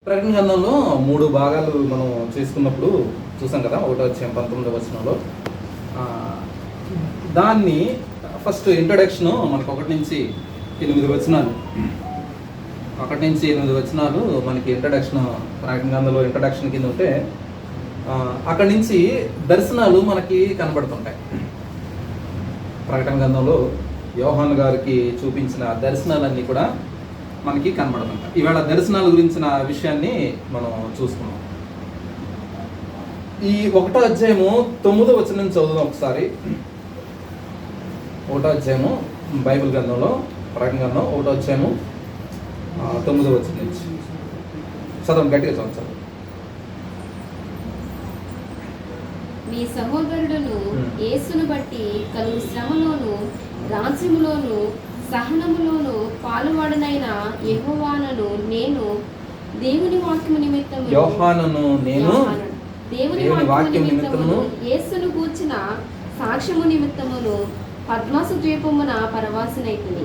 ప్రకటన గ్రంథంలో 3 భాగాలు మనం చేసుకున్నప్పుడు చూసాం కదా. 1వ అధ్యాయం 19వ వచనంలో దాన్ని ఫస్ట్ ఇంట్రడక్షన్ మనకు 1 నుంచి 8 వచనాలు, 1 నుంచి 8 వచనాలు మనకి ఇంట్రడక్షన్, ప్రకటన గ్రంథంలో ఇంట్రడక్షన్ కింద ఉంటే అక్కడి నుంచి దర్శనాలు మనకి కనబడుతుంటాయి. ప్రకటన గ్రంథంలో యోహాను గారికి చూపించిన దర్శనాలన్నీ కూడా మనకి కనబడుతుంటాయి. ఈవేళ దర్శనాల గురించిన విషయాన్ని మనం చూసుకున్నాం. ఈ 1వ అధ్యాయము 9వ వచనం నుంచి చదువుదాం ఒకసారి. 1వ అధ్యాయము బైబిల్ గ్రంథంలో, ప్రకటన గ్రంథం 1వ అధ్యాయము 9వ వచనం నుంచి చదవండి, గట్టిగా చదవండి. మీ సహోదరుడును యేసును బట్టి కలుగు శ్రమలోను రాజ్యములోను సహనములోను పాలువాడనైన యెహోవాను నేను దేవుని వాక్యము నిమిత్తము దేవుని వాక్యము నిమిత్తమును యేసును గూర్చిన సాక్ష్యము నిమిత్తమును పద్మాసు ద్వీపమున పరవాసినైతిని.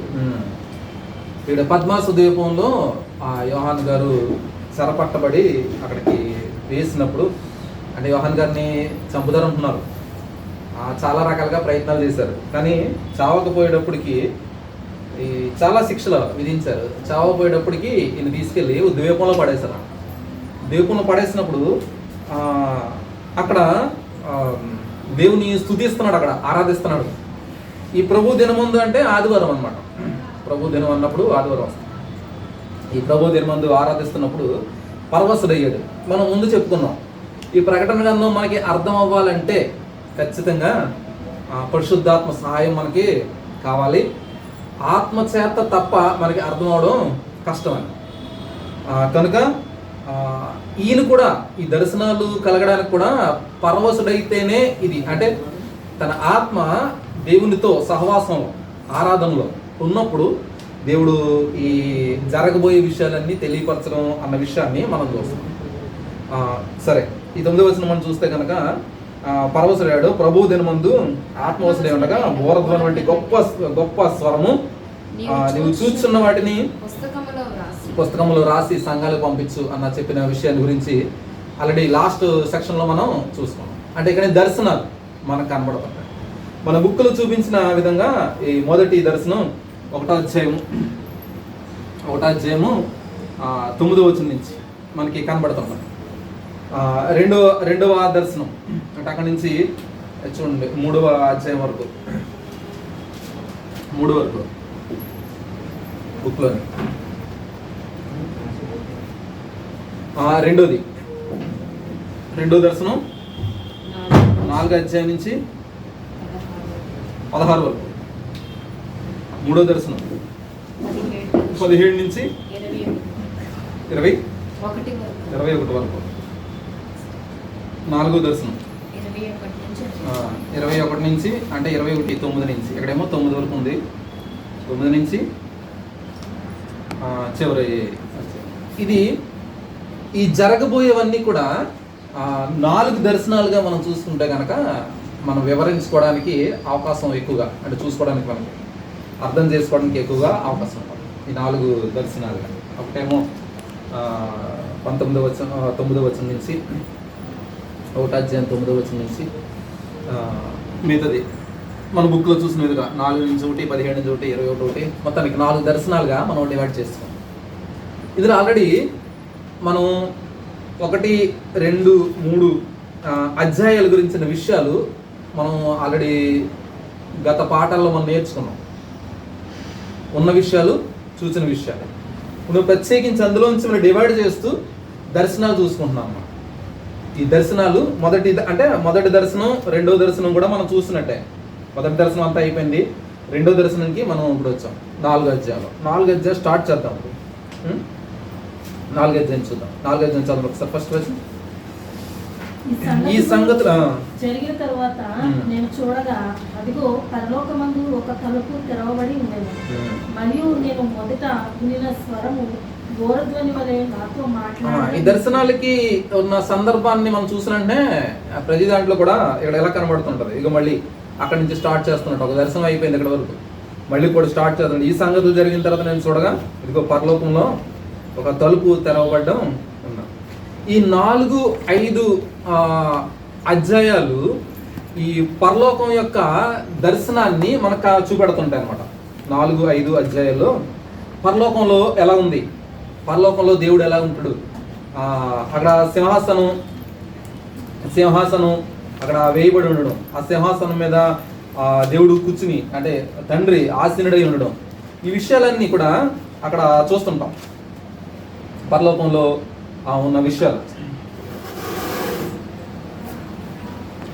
ఇక్కడ పద్మాసు ద్వీపంలో యోహాను గారు చెరపట్టబడి అక్కడికి వేసినప్పుడు, అంటే యోహాను గారిని చంపుదారంటున్నారు. చాలా రకాలుగా ప్రయత్నాలు చేశారు, కానీ చావకపోయేటప్పటికి చాలా శిక్షలు విధించారు. చావకపోయేటప్పటికి ఈయన తీసుకెళ్ళి ద్వీపంలో పడేశారు. ద్వీపంలో పడేసినప్పుడు అక్కడ దేవుని స్తుతిస్తున్నాడు, అక్కడ ఆరాధిస్తున్నాడు. ఈ ప్రభు దినమందు అంటే ఆదివారం అన్నమాట. ప్రభు దినం అన్నప్పుడు ఆదివారం వస్తుంది. ఈ ప్రభు దినమందు ఆరాధిస్తున్నప్పుడు పరవశుడయ్యాడు. మనం ముందు చెప్పుకున్నాం, ఈ ప్రకటన గ్రంథం మనకి అర్థం అవ్వాలంటే ఖచ్చితంగా పరిశుద్ధాత్మ సహాయం మనకి కావాలి. ఆత్మ చేత తప్ప మనకి అర్థం అవడం కష్టమని కనుక ఈయన కూడా ఈ దర్శనాలు కలగడానికి కూడా పరవశుడైతేనే ఇది, అంటే తన ఆత్మ దేవునితో సహవాసంలో ఆరాధనలో ఉన్నప్పుడు దేవుడు ఈ జరగబోయే విషయాలన్నీ తెలియపరచడం అన్న విషయాన్ని మనం చూస్తాం. సరే, ఈ 9వ వచనం మనం చూస్తే కనుక పరవశుడాడు, ప్రభు దినమందు ఆత్మవశుడై ఉండగా బోరధ్వని వంటి గొప్ప గొప్ప స్వరము నీవు చూస్తున్న వాటిని పుస్తకంలో రాసి సంఘాలకు పంపించు అన్న చెప్పిన విషయాల గురించి ఆల్రెడీ లాస్ట్ సెక్షన్లో మనం చూసుకున్నాం. అంటే ఇక్కడ దర్శనాలు మనకు కనబడుతుంటాయి. మన బుక్లో చూపించిన విధంగా ఈ మొదటి దర్శనం 1వ అధ్యాయము 9వ వచనం నుంచి మనకి కనబడుతుంది. రెండవ దర్శనం అంటే అక్కడి నుంచి చూడండి 3వ అధ్యాయం వరకు, 3 వరకు బుక్లోని. రెండో దర్శనం 4వ అధ్యాయం నుంచి 16 వరకు. 3వ దర్శనం 17 నుంచి 21 వరకు. 4వ దర్శనం 21 నుంచి అంటే 21 9 నుంచి, ఇక్కడేమో 9 వరకు ఉంది. 9 నుంచి చివరి. ఇది ఈ జరగబోయేవన్నీ కూడా 4 దర్శనాలుగా మనం చూసుకుంటే కనుక మనం వివరించుకోవడానికి అవకాశం ఎక్కువగా, అంటే చూసుకోవడానికి మనకి అర్థం చేసుకోవడానికి ఎక్కువగా అవకాశం ఉంటుంది ఈ 4 దర్శనాలుగా. ఒకటేమో 9వ వచనం నుంచి 1వ అధ్యాయం 9వ వచనం నుంచి మిగతాది మన బుక్లో చూసిన విధంగా 4 నుంచి 1, 17 నుంచి 1, 21, మొత్తానికి 4 దర్శనాలుగా మనం డివైడ్ చేస్తాం. ఇందులో ఆల్రెడీ మనం 1, 2, 3 అధ్యాయాల గురించిన విషయాలు మనం ఆల్రెడీ గత పాఠాల్లో మనం నేర్చుకున్నాం. ఉన్న విషయాలు, చూసిన విషయాలు. ఇప్పుడు ప్రత్యేకించి అందులోంచి మనం డివైడ్ చేస్తూ దర్శనాలు చూసుకుంటున్నాం అన్నమాట. ఈ దర్శనాలు మొదటి దర్శనం, 2వ దర్శనం కూడా మనం చూసినట్టే. మొదటి దర్శనం అంతా అయిపోయింది. 2వ దర్శనంకి మనం ఇప్పుడు వచ్చాం. 4 అధ్యాయాలు. 4 అధ్యాయం స్టార్ట్ చేద్దాం. 4 అధ్యాయం చూద్దాం. 4 అధ్యాయం చదవండి ఒకసారి. ఫస్ట్ వచ్చి ఈ సంగతులు జరిగిన తర్వాత నేను చూడగా అదిగో పరలోకమందు ఒక తలుపు తెరవబడి ఉండేది. మరియు నేను మొదట వినిన స్వరము బోరధ్వని వలె నాతో మాట్లాడి. ఈ దర్శనాలకి ఉన్న సందర్భాన్ని మనం చూసినంటే ప్రతి దాంట్లో కూడా ఇక్కడ ఎలా కనబడుతుంటది. ఇక మళ్ళీ అక్కడి నుంచి స్టార్ట్ చేస్తున్నట్టు ఒక దర్శనం అయిపోయింది ఇక్కడ వరకు, మళ్ళీ కూడా స్టార్ట్ చేస్తుంది. ఈ సంగతులు జరిగిన తర్వాత నేను చూడగా ఇదిగో పరలోకంలో ఒక తలుపు తెరవబడ్డం ఉన్నది. ఈ 4-5 అధ్యాయాలు ఈ పరలోకం యొక్క దర్శనాన్ని మనకు చూపెడుతుంటాయి అన్నమాట. 4-5 అధ్యాయాల్లో పరలోకంలో ఎలా ఉంది, పరలోకంలో దేవుడు ఎలా ఉంటాడు, అక్కడ సింహాసనం అక్కడ వేయబడి ఉండడం, ఆ సింహాసనం మీద దేవుడు కూర్చుని అంటే తండ్రి ఆసీనుడై ఉండడం, ఈ విషయాలన్నీ కూడా అక్కడ చూస్తుంటాం పరలోకంలో ఉన్న విషయాలు.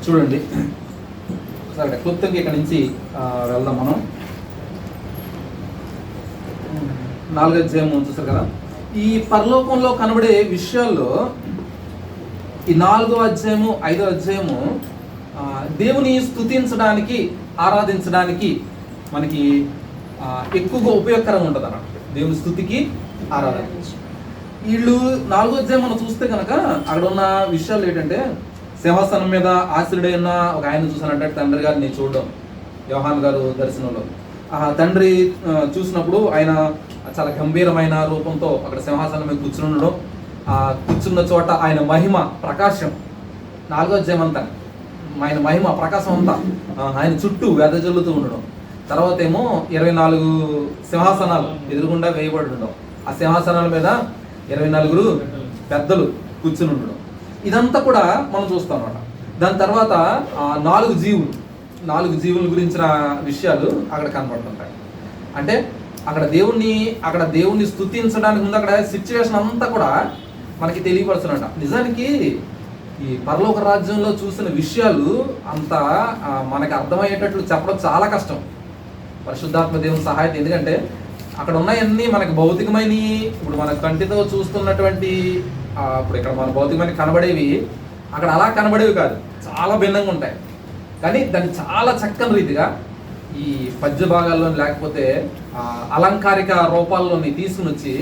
చూడండి సరే, క్లుప్తంగా ఇక్కడ నుంచి వెళ్దాం మనం. 4వ అధ్యాయం చూస్తారు కదా, ఈ పరలోకంలో కనబడే విషయాల్లో ఈ 4వ అధ్యాయము 5వ అధ్యాయము దేవుని స్తుతించడానికి ఆరాధించడానికి మనకి ఎక్కువగా ఉపయోగకరంగా ఉంటుంది అన్నమాట. దేవుని స్తుతికి ఆరాధన. వీళ్ళు 4వ అధ్యాయం మనం చూస్తే కనుక అక్కడ ఉన్న విషయాలు ఏంటంటే, సింహాసనం మీద ఆశ్రయుడై ఉన్న ఒక ఆయన చూసానంటే తండ్రి గారిని చూడడం, యోహాను గారు దర్శనంలో ఆ తండ్రి చూసినప్పుడు ఆయన చాలా గంభీరమైన రూపంతో అక్కడ సింహాసనం మీద కూర్చుని ఉండడం, కూర్చున్న చోట ఆయన మహిమ ప్రకాశం, 4వ అధ్యాయం అంతా ఆయన మహిమ ప్రకాశం అంతా ఆయన చుట్టూ వెదజల్లుతూ ఉండడం. తర్వాత ఏమో 24 సింహాసనాలు ఎదురుగుండా వేయబడి ఉండడం, ఆ సింహాసనాల మీద 24 పెద్దలు కూర్చుని ఉండడం, ఇదంతా కూడా మనం చూస్తాం అన్నమాట. దాని తర్వాత 4 జీవుల గురించిన విషయాలు అక్కడ కనబడుతుంటాయి. అంటే అక్కడ దేవుణ్ణి స్తుతించడానికి ముందు అక్కడ సిచ్యువేషన్ అంతా కూడా మనకి తెలియపరుస్తున్నట. నిజానికి ఈ పరలోక రాజ్యంలో చూసిన విషయాలు అంత మనకి అర్థమయ్యేటట్లు చెప్పడం చాలా కష్టం, పరిశుద్ధాత్మ దేవుని సహాయం. ఎందుకంటే అక్కడ ఉన్నాయన్నీ మనకి భౌతికమైన, ఇప్పుడు మన కంటితో చూస్తున్నటువంటి ఇప్పుడు ఇక్కడ మన భౌతికమైన కనబడేవి అక్కడ అలా కనబడేవి కాదు, చాలా భిన్నంగా ఉంటాయి. కానీ దాన్ని చాలా చక్కని రీతిగా ఈ పద్య భాగాల్లో లేకపోతే అలంకారిక రూపాల్లోని తీసుకుని వచ్చి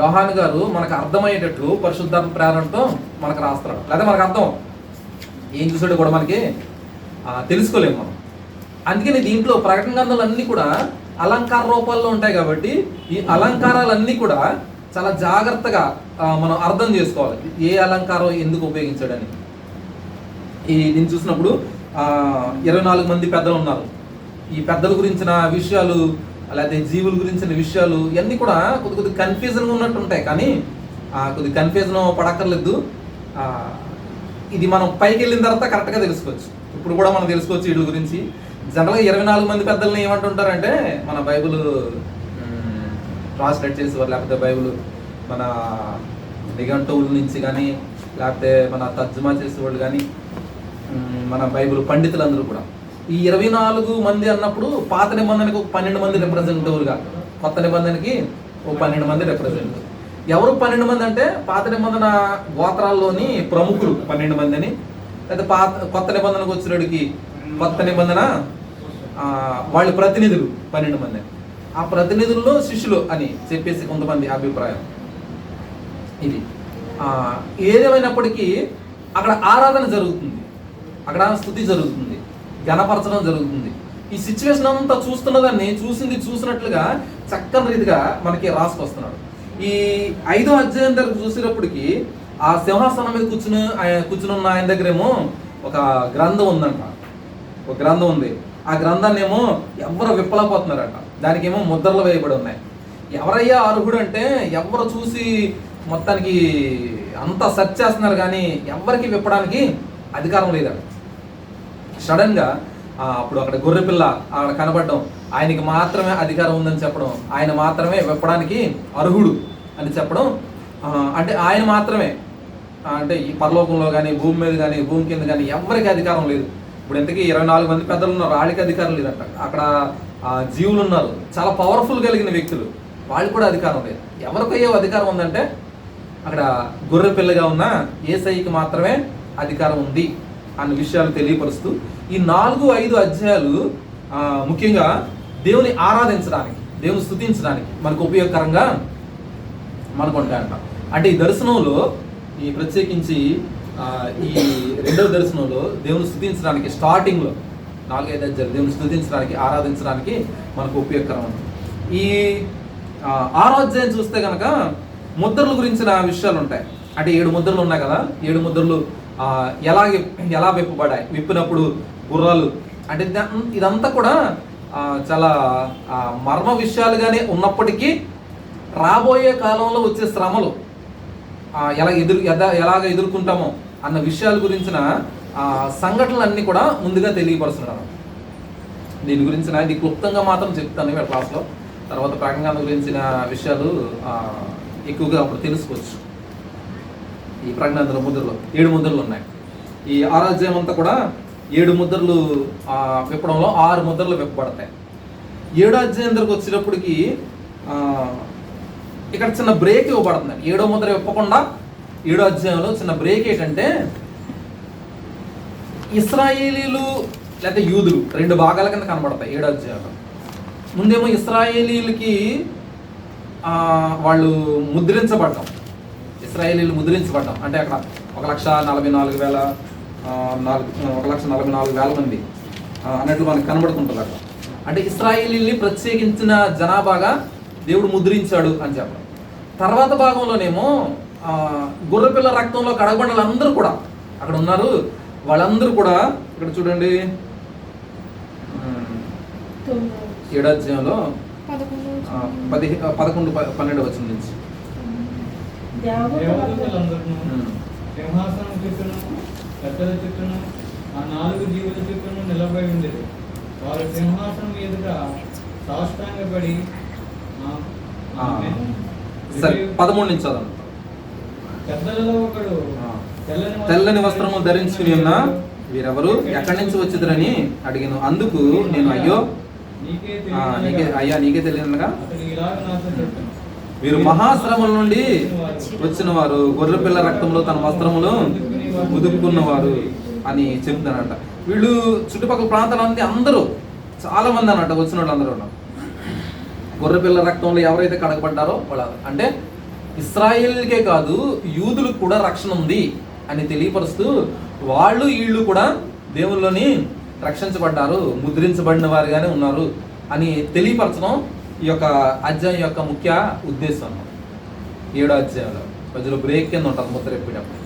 యోహాను గారు మనకు అర్థమయ్యేటట్లు పరిశుద్ధాత్మ ప్రేరణతో మనకు రాస్తాడు. లేదా మనకు అర్థం ఏం చూసాడో కూడా మనకి తెలుసుకోలేము మనం. అందుకని దీంట్లో ప్రకటన గ్రంథాలు అన్నీ కూడా అలంకార రూపాల్లో ఉంటాయి కాబట్టి ఈ అలంకారాలన్నీ కూడా చాలా జాగ్రత్తగా మనం అర్థం చేసుకోవాలి, ఏ అలంకారం ఎందుకు ఉపయోగించాడని. దీన్ని చూసినప్పుడు 24 మంది పెద్దలు ఉన్నారు. ఈ పెద్దల గురించిన విషయాలు అలాగే జీవుల గురించిన విషయాలు ఇవన్నీ కూడా కొద్ది కన్ఫ్యూజన్గా ఉన్నట్టు ఉంటాయి. కానీ కొద్ది కన్ఫ్యూజన్ పడక్కర్లేదు. ఇది మనం పైకి వెళ్ళిన తర్వాత కరెక్ట్గా తెలుసుకోవచ్చు. ఇప్పుడు కూడా మనం తెలుసుకోవచ్చు వీళ్ళ గురించి. జనరల్గా 24 మంది పెద్దల్ని ఏమంటుంటారంటే, మన బైబుల్ ట్రాన్స్లేట్ చేసేవారు, లేకపోతే బైబుల్ మన నిఘంటువుల నుంచి కానీ, లేకపోతే మన తర్జుమా చేసేవాళ్ళు కానీ, మన బైబుల్ పండితులందరూ కూడా ఈ 24 మంది అన్నప్పుడు పాత నిబంధనకు 12 మంది రిప్రజెంటేటివ్గా, కొత్త నిబంధనకి 12 మంది రిప్రజెంటేటివ్. ఎవరు 12 మంది అంటే పాత నిబంధన గోత్రాల్లోని ప్రముఖులు 12 మందిని, లేదా కొత్త నిబంధనకు వచ్చినడికి కొత్త నిబంధన వాళ్ళ ప్రతినిధులు 12 మంది. ఆ ప్రతినిధుల్లో శిష్యులు అని చెప్పేసి కొంతమంది అభిప్రాయం. ఇది ఏదేమైనప్పటికీ అక్కడ ఆరాధన జరుగుతుంది, అక్కడ స్తుతి జరుగుతుంది, ఘనపరచడం జరుగుతుంది. ఈ సిచ్యువేషన్ అంతా చూస్తున్నదాన్ని చూసినట్లుగా చక్కని రీతిగా మనకి రాసుకొస్తున్నాడు. ఈ 5వ అధ్యాయం దగ్గర చూసేటప్పటికి ఆ సింహాసనం మీద కూర్చుని ఉన్న ఆయన దగ్గరేమో ఒక గ్రంథం ఉందంట, ఒక గ్రంథం ఉంది. ఆ గ్రంథాన్ని ఏమో ఎవరు విప్పలేకపోతున్నారంట, దానికేమో ముద్రలు వేయబడి ఉన్నాయి. ఎవరయ్యా అర్హుడు అంటే ఎవరు చూసి మొత్తానికి అంతా సెర్చ్ చేస్తున్నారు కానీ ఎవరికి విప్పడానికి అధికారం లేదంట. సడన్గా అప్పుడు అక్కడ గొర్రెపిల్ల అక్కడ కనబడడం, ఆయనకి మాత్రమే అధికారం ఉందని చెప్పడం, ఆయన మాత్రమే విప్పడానికి అర్హుడు అని చెప్పడం, అంటే ఆయన మాత్రమే, అంటే ఈ పరలోకంలో కానీ భూమి మీద కానీ భూమి కింద కానీ ఎవరికి అధికారం లేదు. ఇప్పుడు ఎంతకీ 24 మంది పెద్దలు ఉన్నారు, వాళ్ళకి అధికారం లేదంట. అక్కడ జీవులు ఉన్నారు, చాలా పవర్ఫుల్ కలిగిన వ్యక్తులు, వాళ్ళు కూడా అధికారం లేదు. ఎవరికయ్యో అధికారం ఉందంటే అక్కడ గొర్రె పిల్లగా ఉన్న యేసయ్యకి మాత్రమే అధికారం ఉంది అన్న విషయాలు తెలియపరుస్తూ ఈ 4-5 అధ్యాయాలు ముఖ్యంగా దేవుని ఆరాధించడానికి, దేవుని స్తుతించడానికి మనకు ఉపయోగకరంగా మనకు ఉంటాయంట. అంటే ఈ దర్శనంలో ఈ ప్రత్యేకించి ఈ 2వ దర్శనంలో దేవుని స్తుతించడానికి స్టార్టింగ్లో 4-5 అధ్యాయాలు దేవుని స్తుతించడానికి ఆరాధించడానికి మనకు ఉపయోగకరం ఉంటుంది. ఈ 6వ అధ్యాయం చూస్తే కనుక ముద్రల గురించిన విషయాలు ఉంటాయి. అంటే 7 ముద్రలు ఉన్నాయి కదా, 7 ముద్రలు ఎలా విప్పినప్పుడు గుర్రాలు అంటే ఇదంతా కూడా చాలా మర్మ విషయాలుగానే ఉన్నప్పటికీ రాబోయే కాలంలో వచ్చే శ్రమలు ఎలాగ ఎదుర్కొంటామో అన్న విషయాల గురించిన సంఘటనలన్నీ కూడా ముందుగా తెలియపరుస్తున్నారు. దీని గురించిన ఇది క్లుప్తంగా మాత్రం చెప్తాను ఈ క్లాస్లో. తర్వాత ప్రకటన గురించిన విషయాలు ఎక్కువగా అప్పుడు తెలుసుకోవచ్చు. ఈ ప్రకటన ముద్రలో 7 ముద్రలు ఉన్నాయి. ఈ 6వ అధ్యాయం అంతా కూడా 7 ముద్రలు విప్పడంలో 6 ముద్రలు విప్పబడతాయి. 7వ అధ్యాయం దగ్గరకు వచ్చేటప్పటికి ఇక్కడ చిన్న బ్రేక్ ఇవ్వబడుతుంది. 7వ ముద్ర విప్పకుండా 7వ అధ్యాయంలో చిన్న బ్రేక్ ఏంటంటే ఇశ్రాయేలీలు లేకపోతే యూదులు 2 భాగాల కింద కనబడతాయి 7వ అధ్యాయంలో. ముందేమో ఇశ్రాయేలీలకి వాళ్ళు ముద్రించబడ్డాం, ఇశ్రాయేలీలు ముద్రించబడ్డాం అంటే అక్కడ 1,44,000 మంది అన్నట్లు మనకు కనబడుతుంటుంది అక్కడ. అంటే ఇశ్రాయేలీల్ని ప్రత్యేకించిన జనాభాగా దేవుడు ముద్రించాడు అని చెప్పడం. తర్వాత భాగంలోనేమో గొర్రెపిల్ల రక్తంలో కడగబడిన వాళ్ళందరూ కూడా అక్కడ ఉన్నారు. వాళ్ళందరూ కూడా ఇక్కడ చూడండి 7వ అధ్యాయంలో 11-12 వచనం నుంచి సింహాసనం చుట్టూను పెద్దల చుట్టూను ఆ 4 జీవుల చుట్టూను నిలబడి ఉండేది. వారు సింహాసనం ఎదుట సాష్టాంగపడి 13 నుంచి చదవండి. పెద్దలలో ఒకడు తెల్లని వస్త్రము ధరించుకుని ఉన్న వీరెవరు, ఎక్కడి నుంచి వచ్చిందని అడిగాను. అందుకు నేను నీకే తెలియదుగా వీరు మహాశ్రమల నుండి వచ్చిన వారు, గొర్రెపిల్ల రక్తంలో తన వస్త్రములు ఉదుక్కున్నవారు అని చెప్తున్నారంట. వీళ్ళు చుట్టుపక్కల ప్రాంతాలన్నీ అందరూ చాలా మంది అన్నట్ట వచ్చిన వాళ్ళు అందరూ గొర్రెపిల్ల రక్తంలో ఎవరైతే కడగబడ్డారో వాళ్ళు. అంటే ఇశ్రాయేల్కే కాదు యూదులకు కూడా రక్షణ ఉంది అని తెలియపరుస్తూ వీళ్ళు కూడా దేవుల్లోని రక్షించబడ్డారు, ముద్రించబడిన వారుగానే ఉన్నారు అని తెలియపరచడం ఈ యొక్క అధ్యాయం యొక్క ముఖ్య ఉద్దేశం. 7వ అధ్యాయంలో మధ్యలో బ్రేక్ కింద ఉంటుంది ముద్ర ఎప్పేటప్పుడు.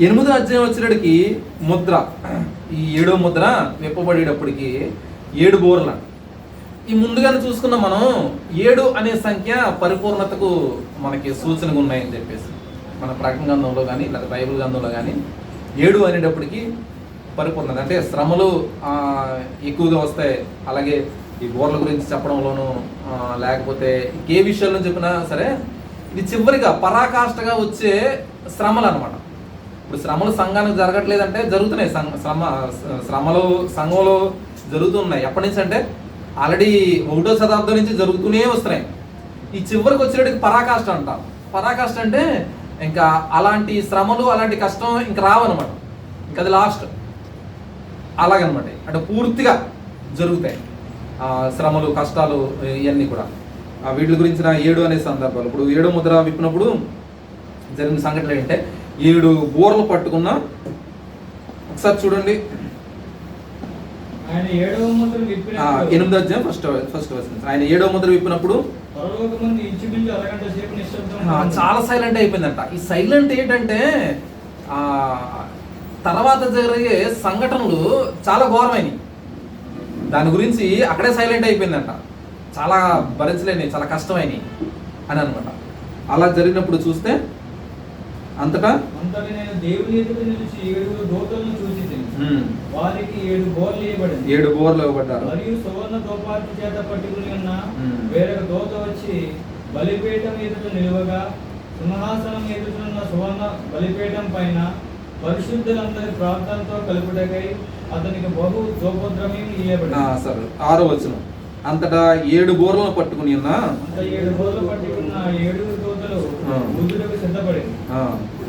8వ అధ్యాయం వచ్చేటప్పటికి ముద్ర, ఈ 7వ ముద్ర విప్పబడేటప్పటికి 7 బోర్ల. ఈ ముందుగానే చూసుకున్నాం మనం 7 అనే సంఖ్య పరిపూర్ణతకు మనకి సూచనగా ఉన్నాయని చెప్పేసి మన ప్రకటన గ్రంథంలో కానీ లేదా బైబిల్ గ్రంథంలో కానీ 7 అనేటప్పటికి పరిపూర్ణత అంటే శ్రమలు ఎక్కువగా వస్తాయి. అలాగే ఈ బోర్ల గురించి చెప్పడంలోనూ లేకపోతే ఏ విషయాల్లో చెప్పినా సరే ఇది చివరిగా పరాకాష్ఠగా వచ్చే శ్రమలు అనమాట. ఇప్పుడు శ్రమలు సంఘానికి జరగట్లేదంటే జరుగుతున్నాయి, శ్రమలు సంఘంలో జరుగుతున్నాయి. ఎప్పటి నుంచి అంటే ఆల్రెడీ 1వ శతాబ్దం నుంచి జరుగుతూనే వస్తున్నాయి. ఈ చివరికి వచ్చేటికి పరాకాష్ఠ అంటారు. పరాకాష్ఠ అంటే ఇంకా అలాంటి శ్రమలు అలాంటి కష్టం ఇంకా రావన్నమాట, ఇంకా అది లాస్ట్ అలాగనమాట. అంటే పూర్తిగా జరుగుతాయి శ్రమలు కష్టాలు ఇవన్నీ కూడా. వీటి గురించిన 7 అనే సందర్భాలు. ఇప్పుడు 7వ ముద్ర విప్పినప్పుడు జరిగిన సంఘటనలు ఏంటంటే 7 బోర్లు పట్టుకున్న ఒకసారి చూడండి. 8వ అధ్యాయం ఫస్ట్ ఆయన 7వ ముద్ర విప్పినప్పుడు చాలా సైలెంట్ అయిపోయిందంట. ఈ సైలెంట్ ఏంటంటే తర్వాత జరిగే సంఘటనలు చాలా ఘోరమైనవి, దాని గురించి అక్కడే సైలెంట్ అయిపోయిందంట. చాలా భరించలేని, చాలా కష్టమైనవి అని అనమాట. అలా జరిగినప్పుడు చూస్తే అంతటా నేను దేవుని ఎదుట నిలిచి 7 దూతలను చూచితిని. వారికి 7 బోర్లు ఇవ్వబడింది. 7 బోర్లు ఇవ్వబడ్డారు. మరియు సువర్ణ దోపార్తి చేత పట్టుకుని ఉన్న వేరొక దూత వచ్చి బలిపీఠం ఎదుట నిలువగా సింహాసనం ఎదుటనున్న సువర్ణ బలిపీఠం పైన పరిశుద్ధులందరి ప్రార్థనతో కలుపుటకై అతనికి బహు దోపద్రవ్యం ఇవ్వబడింది. సరే 6వ వచనం. అంతటా 7 బోర్లను పట్టుకుని ఉన్న 7 బోర్లు పట్టుకున్న 7 దూతలు ఊదుటకు సిద్ధపడింది.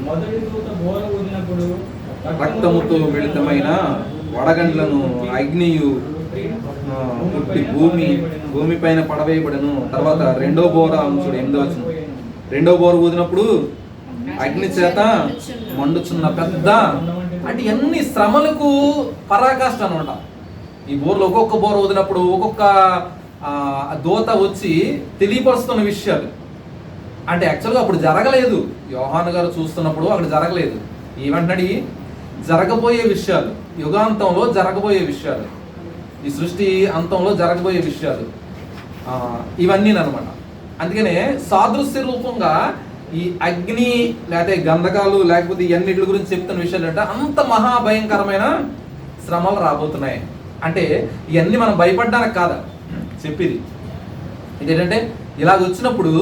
మొదటి దూత బోర ఊదినప్పుడు రక్తముతో మిళితమైన వడగండ్లను అగ్నియు పుట్టి భూమి పైన పడవేయబడను. తర్వాత 2వ బోర చూడు 8వ వచనం. 2వ బోర ఊదినప్పుడు అగ్ని చేత మండుచున్న పెద్ద, అంటే ఎన్ని శ్రమలకు పరాకాష్ఠ అనమాట. ఈ బోర్లు ఒక్కొక్క బోర్ ఊదినప్పుడు ఒక్కొక్క దోత వచ్చి తెలియపరుస్తున్న విషయాలు. అంటే యాక్చువల్గా అప్పుడు జరగలేదు, యోహాను గారు చూస్తున్నప్పుడు అక్కడ జరగలేదు. ఏమంటున్నాడు? జరగబోయే విషయాలు, యుగాంతంలో జరగబోయే విషయాలు, ఈ సృష్టి అంతంలో జరగబోయే విషయాలు ఇవన్నీ అనమాట. అందుకనే సాదృశ్య రూపంగా ఈ అగ్ని లేకపోతే గంధకాలు లేకపోతే ఇవన్నిటి గురించి చెప్తున్న విషయాలు అంటే అంత మహాభయంకరమైన శ్రమలు రాబోతున్నాయి. అంటే ఇవన్నీ మనం భయపడ్డానికి కాదా చెప్పేది. ఇదేంటంటే ఇలాగ వచ్చినప్పుడు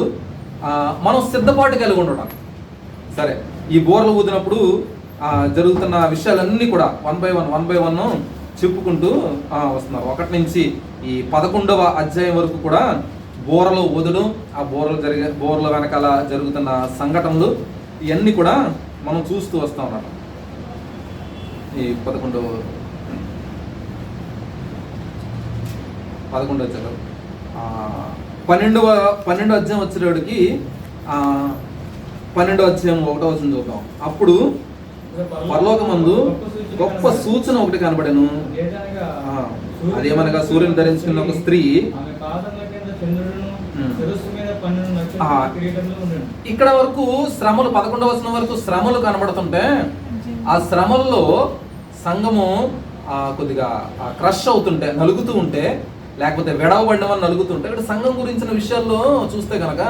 మనం సిద్ధపాటు కలిగి ఉండడం. సరే, ఈ బోర్లు ఊదినప్పుడు జరుగుతున్న విషయాలన్నీ కూడా వన్ బై వన్ చెప్పుకుంటూ వస్తున్నారు. 1 నుంచి ఈ 11వ అధ్యాయం వరకు కూడా బోరలు ఊదడం, ఆ బోర్ల వెనకాల జరుగుతున్న సంఘటనలు ఇవన్నీ కూడా మనం చూస్తూ వస్తాం అన్నమాట. ఈ 11వ అధ్యాయం 12వ అధ్యాయం వచ్చేటప్పటికి 12వ అధ్యాయం 1వ వచనం చూద్దాం. అప్పుడు పరలోకమందు గొప్ప సూచన ఒకటి కనబడెను. అదేమనగా సూర్యుని ధరించుకున్న ఒక స్త్రీ. ఇక్కడ వరకు శ్రమలు 11వ వచనం వరకు శ్రమలు కనబడుతుంటే ఆ శ్రమల్లో సంఘము కొద్దిగా క్రష్ అవుతుంటే, నలుగుతూ ఉంటే, లేకపోతే విడవబడినవని నలుగుతుంటే, ఇక్కడ సంఘం గురించిన విషయాల్లో చూస్తే కనుక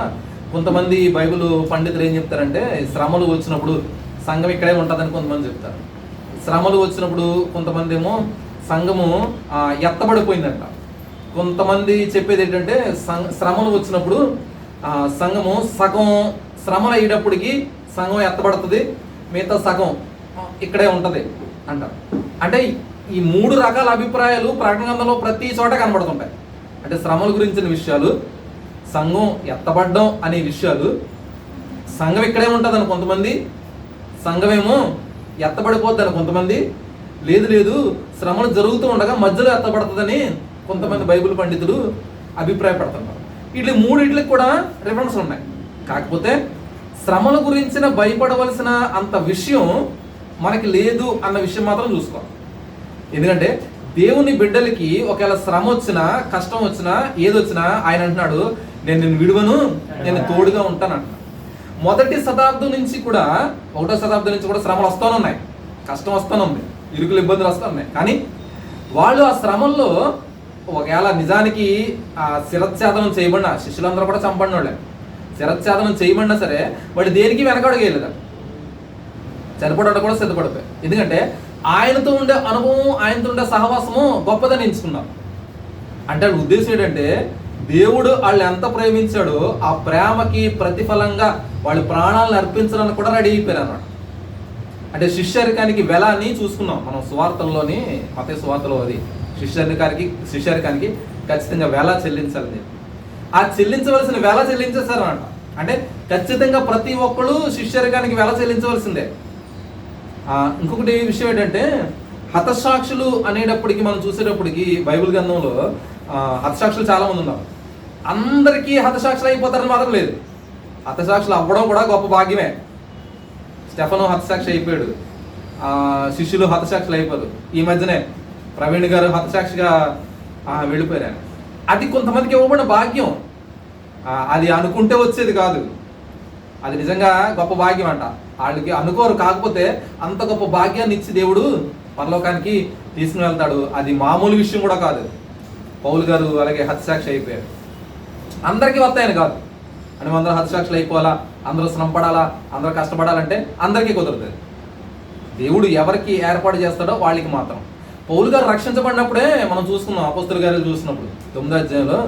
కొంతమంది బైబిల్ పండితులు ఏం చెప్తారంటే శ్రమలు వచ్చినప్పుడు సంఘం ఇక్కడే ఉంటుందని కొంతమంది చెప్తారు. శ్రమలు వచ్చినప్పుడు కొంతమంది ఏమో సంఘము ఎత్తబడిపోయిందంట. కొంతమంది చెప్పేది ఏంటంటే శ్రమలు వచ్చినప్పుడు సంఘము సగం శ్రమలు అయ్యేటప్పటికి సంఘం ఎత్తబడుతుంది, మిగతా సగం ఇక్కడే ఉంటుంది అంటారు. అంటే ఈ 3 రకాల అభిప్రాయాలు ప్రకటన గ్రంథంలో ప్రతి చోట కనబడుతుంటాయి. అంటే శ్రమల గురించిన విషయాలు, సంఘం ఎత్తబడ్డం అనే విషయాలు, సంఘం ఇక్కడే ఉంటుందని కొంతమంది, సంఘమేమో ఎత్తబడిపోద్దని కొంతమంది, లేదు శ్రమలు జరుగుతూ ఉండగా మధ్యలో ఎత్తబడుతుందని కొంతమంది బైబిల్ పండితులు అభిప్రాయపడుతున్నారు. ఇట్లా 3 కూడా రిఫరెన్స్ ఉన్నాయి. కాకపోతే శ్రమల గురించిన భయపడవలసిన అంత విషయం మనకి లేదు అన్న విషయం మాత్రం చూసుకోవాలి. ఎందుకంటే దేవుని బిడ్డలకి ఒకవేళ శ్రమ వచ్చినా, కష్టం వచ్చినా, ఏదొచ్చినా ఆయన అంటున్నాడు, నేను నిన్ను విడువను, నేను తోడుగా ఉంటాను అంటున్నాడు. 1వ శతాబ్దం నుంచి కూడా 1వ శతాబ్దం నుంచి కూడా శ్రమలు వస్తూనే ఉన్నాయి, కష్టం వస్తూనే ఉంది, ఇరుకులు ఇబ్బందులు వస్తూ ఉన్నాయి. కానీ వాళ్ళు ఆ శ్రమల్లో ఒకవేళ నిజానికి శిరచ్ఛేదనం చేయబడిన శిష్యులందరూ కూడా చంపడిన వాళ్ళే, శిరచ్ఛేదనం చేయబడినా సరే వాళ్ళు దేనికి వెనకడుగేయలేదు, చనిపోవడం కూడా సిద్ధపడిపోయి. ఎందుకంటే ఆయనతో ఉండే అనుభవం, ఆయనతో ఉండే సహవాసము గొప్పదని ఎంచుకున్నారు. అంటే ఉద్దేశం ఏంటంటే దేవుడు వాళ్ళు ఎంత ప్రేమించాడో ఆ ప్రేమకి ప్రతిఫలంగా వాళ్ళు ప్రాణాలను అర్పించడానికి కూడా రెడీ అయిపోయారు అన్నమాట. అంటే శిష్యరికానికి వెలాన్ని చూసుకున్నాం మనం సువార్తల్లోని, మత్తయి సువార్తలో అది శిష్యరికానికి ఖచ్చితంగా వెల చెల్లించాలని. ఆ చెల్లించవలసిన వెల చెల్లించేశారన్నమాట. అంటే ఖచ్చితంగా ప్రతి ఒక్కళ్ళు శిష్యరికానికి వెల చెల్లించవలసిందే. ఇంకొకటి విషయం ఏంటంటే హతసాక్షులు అనేటప్పటికి మనం చూసేటప్పటికి బైబిల్ గ్రంథంలో హతసాక్షులు చాలా మంది ఉన్నారు. అందరికీ హతసాక్షులు అయిపోతారని మాత్రం లేదు. హతసాక్షులు అవ్వడం కూడా గొప్ప భాగ్యమే. స్టెఫను హతసాక్షి అయిపోయాడు, శిష్యులు హతసాక్షులు అయిపోయారు. ఈ మధ్యనే ప్రవీణ్ గారు హతసాక్షిగా వెళ్ళిపోయారు. అది కొంతమందికి ఇవ్వబడిన భాగ్యం, అది అనుకుంటే వచ్చేది కాదు, అది నిజంగా గొప్ప భాగ్యం అంట. వాళ్ళకి అనుకోరు, కాకపోతే అంత గొప్ప భాగ్యాన్ని ఇచ్చి దేవుడు పరలోకానికి తీసుకుని వెళ్తాడు. అది మామూలు విషయం కూడా కాదు. పౌలు గారు అలాగే హతసాక్షి అయిపోయారు. అందరికీ వస్తాయని కాదు, అని అందరూ హతసాక్షులు అయిపోవాలా, అందరూ శ్రమ పడాలా, అందరూ కష్టపడాలంటే అందరికీ కుదరదు. దేవుడు ఎవరికి ఏర్పాటు చేస్తాడో వాళ్ళకి మాత్రం. పౌలు గారు రక్షించబడినప్పుడే మనం చూసుకున్నాం, అపోస్తలుల గారు చూసినప్పుడు 9వ అధ్యాయంలో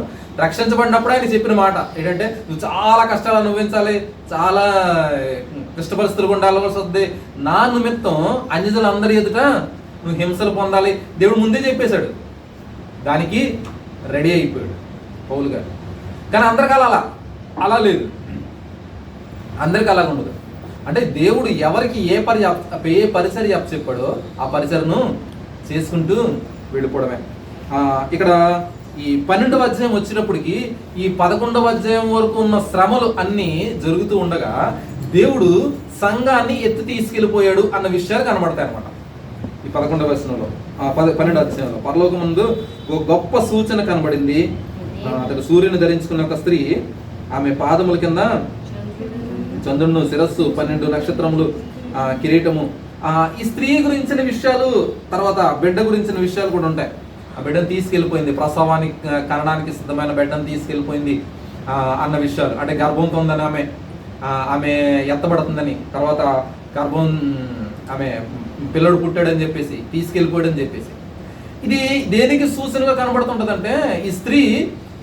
రక్షించబడినప్పుడే ఆయన చెప్పిన మాట ఏంటంటే, నువ్వు చాలా కష్టాలు అనుభవించాలి, చాలా క్లిష్ట పరిస్థితులు ఉండాల్సి వస్తుంది, నా నిమిత్తం అన్యజనులందరి ఎదుట నువ్వు హింసలు పొందాలి. దేవుడు ముందే చెప్పేశాడు, దానికి రెడీ అయిపోయాడు పౌలు గారు. కానీ అందరికీ అలా లేదు, అందరికీ అలాగ ఉండదు. అంటే దేవుడు ఎవరికి ఏ పరిచర్య చెప్పాడో ఆ పరిచర్ను చేసుకుంటూ వెళ్ళిపోవడమే. ఇక్కడ ఈ 12వ అధ్యాయం వచ్చినప్పటికీ ఈ 11వ అధ్యాయం వరకు ఉన్న శ్రమలు అన్నీ జరుగుతూ ఉండగా దేవుడు సంఘాన్ని ఎత్తి తీసుకెళ్ళిపోయాడు అన్న విషయాలు కనబడతాయి అనమాట. ఈ 11వ వచనంలో 12వ అధ్యాయంలో పరలోకం ముందు ఒక గొప్ప సూచన కనబడింది. అతడు సూర్యుని ధరించుకున్న ఒక స్త్రీ, ఆమె పాదముల కింద చంద్రుడు శిరస్సు, 12 నక్షత్రములు, కిరీటము. ఈ స్త్రీ గురించిన విషయాలు, తర్వాత బిడ్డ గురించిన విషయాలు కూడా ఉంటాయి. ఆ బిడ్డను తీసుకెళ్ళిపోయింది, ప్రసవానికి కనడానికి సిద్ధమైన బిడ్డను తీసుకెళ్ళిపోయింది అన్న విషయాలు. అంటే గర్భంతో ఉందని ఆమె ఎత్తబడుతుందని, తర్వాత గర్భం ఆమె పిల్లడు పుట్టాడని చెప్పేసి తీసుకెళ్ళిపోయాడని చెప్పేసి. ఇది దేనికి సూచనగా కనబడుతుంటుంది అంటే, ఈ స్త్రీ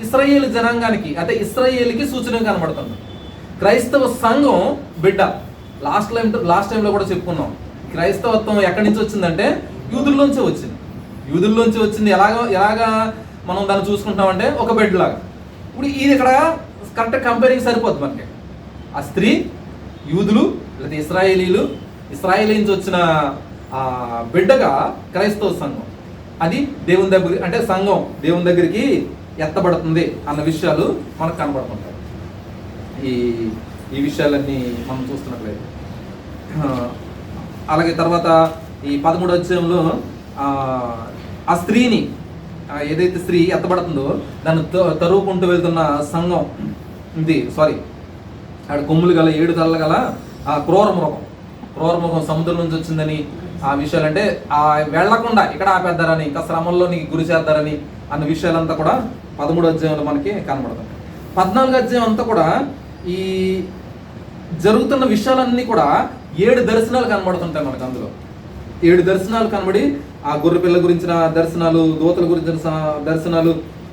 ఇశ్రాయేలు జనాంగానికి, అంటే ఇశ్రాయేలుకి సూచనగా కనబడుతుంది. క్రైస్తవ సంఘం బిడ్డ. లాస్ట్ టైంలో కూడా చెప్పుకున్నాం, క్రైస్తవత్వం ఎక్కడి నుంచి వచ్చిందంటే యూదుల్లోంచి వచ్చింది. యూదుల్లోంచి వచ్చింది. ఎలాగా మనం దాన్ని చూసుకుంటామంటే ఒక బిడ్డ లాగా. ఇప్పుడు ఇది ఇక్కడ కరెక్ట్ కంపేరింగ్ సరిపోద్ది మనకి. ఆ స్త్రీ యూదులు లేదా ఇశ్రాయేలీ నుంచి వచ్చిన బిడ్డగా క్రైస్తవ సంఘం, అది దేవుని దగ్గర, అంటే సంఘం దేవుని దగ్గరికి ఎత్తబడుతుంది అన్న విషయాలు మనకు కనబడుతుంటాయి. ఈ విషయాలన్నీ మనం చూస్తున్నట్లయితే, అలాగే తర్వాత ఈ 13వ అధ్యాయంలో ఆ స్త్రీని, ఏదైతే స్త్రీ ఎత్తబడుతుందో దాన్ని తరువుకుంటూ వెళ్తున్న సంఘం ఇది, ఆడ కొమ్ములు గల 7 తలలు గల ఆ క్రూర మృగం సముద్రం నుంచి వచ్చిందని ఆ విషయాలు, అంటే వెళ్లకుండా ఇక్కడ ఆపేద్దారని, ఇంకా శ్రమంలో నీకు గురి చేద్దారని అన్న విషయాలంతా కూడా 13వ అధ్యాయంలో మనకి కనబడుతుంది. 14వ అధ్యాయం అంతా కూడా ఈ జరుగుతున్న విషయాలన్నీ కూడా 7 దర్శనాలు కనబడుతుంటాయి మనకు. అందులో 7 దర్శనాలు కనబడి, ఆ గొర్రె పిల్ల గురించిన దర్శనాలు, దూతల గురించిన దర్శనాలు,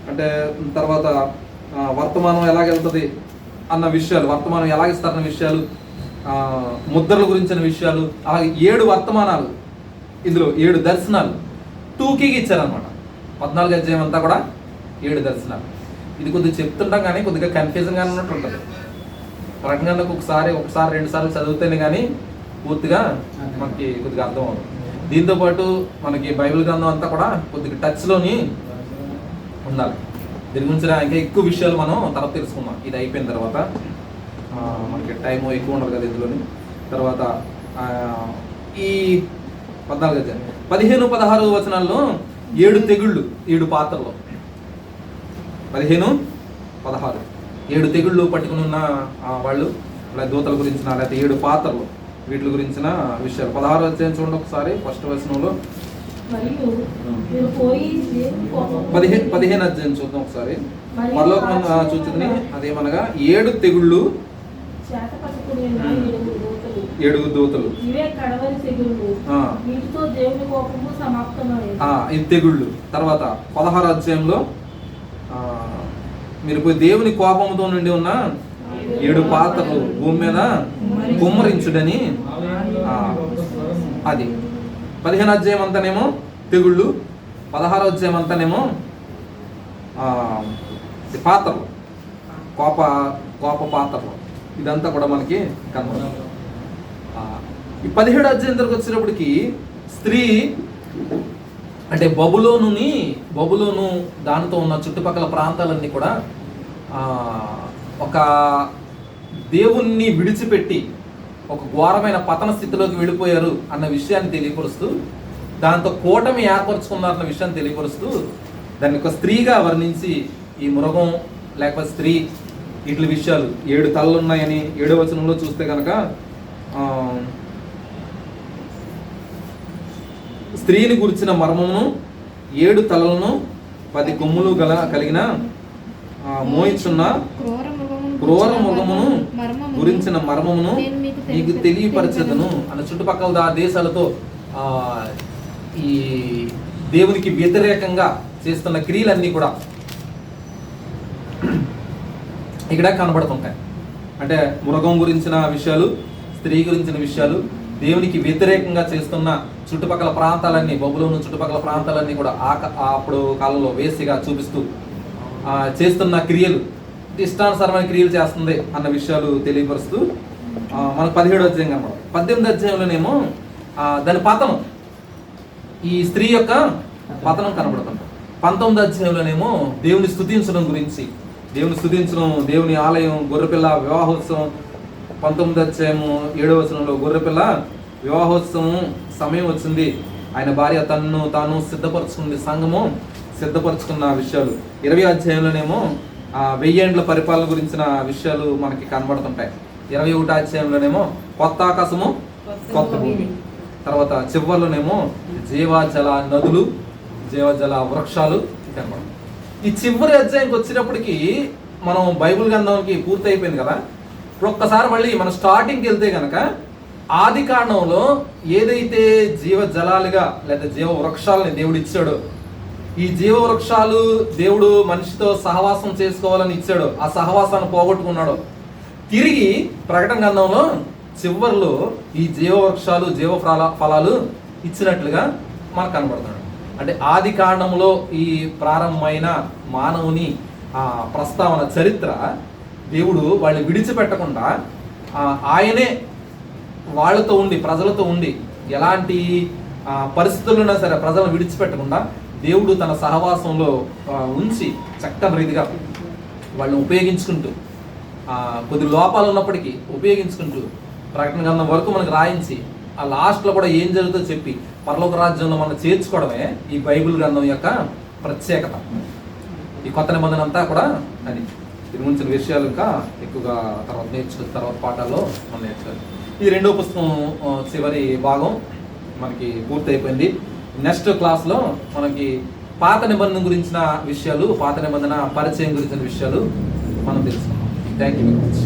అంటే తర్వాత వర్తమానం ఎలాగెళ్తుంది అన్న విషయాలు, వర్తమానం ఎలాగిస్తారన్న విషయాలు, ముద్రల గురించిన విషయాలు, అలాగే 7 వర్తమానాలు, ఇందులో 7 దర్శనాలు టూకీగా ఇచ్చారనమాట. 14వ అధ్యాయం అంతా కూడా 7 దర్శనాలు. ఇది కొద్దిగా చెప్తుంటాం కానీ కొద్దిగా కన్ఫ్యూజన్గా ఉన్నట్టు ఉంటుంది. ప్రకటనకు ఒకసారి 2 సార్లు చదివితేనే కానీ పూర్తిగా మనకి కొద్దిగా అర్థం అవుతుంది. దీంతోపాటు మనకి బైబిల్ గ్రంథం అంతా కూడా కొద్దిగా టచ్లోని ఉండాలి. దీని గురించి ఇంకా ఎక్కువ విషయాలు మనం తర్వాత తెలుసుకుందాం. ఇది అయిపోయిన తర్వాత మనకి టైం ఎక్కువ ఉండదు కదా ఇందులోని. తర్వాత ఈ 14వ అధ్యాయం 15-16 వచనాల్లో 7 తెగుళ్ళు, 7 పాత్రలు, 15-16 7 తెగుళ్ళు పట్టుకుని ఉన్న వాళ్ళు, అలాగే దూతల గురించిన, లేకపోతే 7 పాత్రలు, వీటి గురించిన విషయాలు. 16వ అధ్యాయం చూడండి ఒకసారి, ఫస్ట్ వచనంలో. 15వ అధ్యాయం చూద్దాం ఒకసారి. పరలోకం చూచుకుని అదేమనగా 7 తెగుళ్ళు, 7 దూతలు, ఇది తెగుళ్ళు. తర్వాత 16వ అధ్యాయంలో మీరు పోయి దేవుని కోపంతో నుండి ఉన్న 7 పాత్రలు భూమి మీద కుమ్మరించుడని, అది 15వ అధ్యాయం అంతానేమో తెగుళ్ళు, 16వ అధ్యాయం అంతానేమో పాత్రలు, కోప పాత్రలు. ఇదంతా కూడా మనకి కనబడుతుంది. ఈ 17వ అధ్యాయం దగ్గరకు వచ్చినప్పటికీ స్త్రీ, అంటే బబులోను దానితో ఉన్న చుట్టుపక్కల ప్రాంతాలన్నీ కూడా ఒక దేవుణ్ణి విడిచిపెట్టి ఒక ఘోరమైన పతన స్థితిలోకి వెళ్ళిపోయారు అన్న విషయాన్ని తెలియపరుస్తూ, దాంతో కూటమి ఏర్పరచుకున్నారన్న విషయాన్ని తెలియపరుస్తూ, దాన్ని ఒక స్త్రీగా వర్ణించి, ఈ మృగం లేకపోతే స్త్రీ ఇట్ల విషయాలు 7 తలలు ఉన్నాయని 7వ వచనంలో చూస్తే కనుక, స్త్రీని గురించిన మర్మమును, 7 తలలను 10 కొమ్ములు కలిగిన మోయించున్న క్రూర మృగమును గురించిన మర్మమును మీకు తెలియపరచదును అన్న చుట్టుపక్కల దేశాలతో ఈ దేవునికి వ్యతిరేకంగా చేస్తున్న క్రియలన్నీ కూడా ఇక్కడ కనబడుతుంటాయి. అంటే మృగం గురించిన విషయాలు, స్త్రీ గురించిన విషయాలు, దేవునికి వ్యతిరేకంగా చేస్తున్న చుట్టుపక్కల ప్రాంతాలన్నీ, బబులోను చుట్టుపక్కల ప్రాంతాలన్నీ కూడా అప్పుడు కాలంలో వేసిగా చూపిస్తూ చేస్తున్న క్రియలు, ఇష్టానుసారమైన క్రియలు చేస్తుంది అన్న విషయాలు తెలియపరుస్తూ మనకు 17వ అధ్యాయం కనబడదు. 18వ అధ్యాయంలోనేమో దాని పతనం, ఈ స్త్రీ యొక్క పతనం కనబడుతుంది. 19వ అధ్యాయంలోనేమో దేవుని స్తుతించడం గురించి, దేవుని ఆలయం, గొర్రెపిల్ల వివాహోత్సవం. 19వ అధ్యాయము 7వ వచనంలో గొర్రెపిల్ల వివాహోత్సవం సమయం వచ్చింది, ఆయన భార్య తన్ను తాను సిద్ధపరచుకుంది, సంఘము సిద్ధపరచుకున్న విషయాలు. 20వ అధ్యాయంలోనేమో 1000 ఏండ్ల పరిపాలన గురించిన విషయాలు మనకి కనబడుతుంటాయి. 21వ అధ్యాయంలోనేమో కొత్త ఆకాశము కొత్త భూమి, తర్వాత చివరిలోనేమో జీవజల నదులు, జీవజల వృక్షాలు కనబడతాయి. ఈ చివరి అధ్యాయంకి వచ్చినప్పటికీ మనం బైబిల్ గ్రంథంకి పూర్తి అయిపోయింది కదా. ఇప్పుడు ఒక్కసారి మళ్ళీ మనం స్టార్టింగ్కి వెళ్తే కనుక ఆది కాండంలో ఏదైతే జీవ జలాలుగా లేదా జీవ వృక్షాలని దేవుడు ఇచ్చాడో, ఈ జీవ వృక్షాలు దేవుడు మనిషితో సహవాసం చేసుకోవాలని ఇచ్చాడు, ఆ సహవాసాన్ని పోగొట్టుకున్నాడు. తిరిగి ప్రకటన గ్రంథంలో చివరిలో ఈ జీవ వృక్షాలు జీవ ఫలాలు ఇచ్చినట్లుగా మనకు కనబడుతున్నాడు. అంటే ఆది కాండంలో ఈ ప్రారంభమైన మానవుని ప్రస్తావన చరిత్ర దేవుడు వాళ్ళని విడిచిపెట్టకుండా ఆయనే వాళ్ళతో ఉండి ప్రజలతో ఉండి ఎలాంటి పరిస్థితుల్లో సరే ప్రజలను విడిచిపెట్టకుండా దేవుడు తన సహవాసంలో ఉంచి చక్కని రీతిగా వాళ్ళని ఉపయోగించుకుంటూ కొద్ది లోపాలు ఉన్నప్పటికీ ఉపయోగించుకుంటూ ప్రకటన గ్రంథం వరకు మనకు రాయించి ఆ లాస్ట్లో కూడా ఏం జరుగుతుందో చెప్పి పరలోక రాజ్యంలో మనం చేర్చుకోవడమే ఈ బైబిల్ గ్రంథం యొక్క ప్రత్యేకత. ఈ కొత్త నిబంధన అంతా కూడా అది దీని గురించిన విషయాలు ఇంకా ఎక్కువగా తర్వాత పాఠాల్లో మనం నేర్చుకోవాలి. ఈ రెండో పుస్తకం చివరి భాగం మనకి పూర్తి అయిపోయింది. నెక్స్ట్ క్లాస్లో మనకి పాత నిబంధన గురించిన విషయాలు, పాత నిబంధన పరిచయం గురించిన విషయాలు మనం తెలుసుకుందాం. Thank you very much.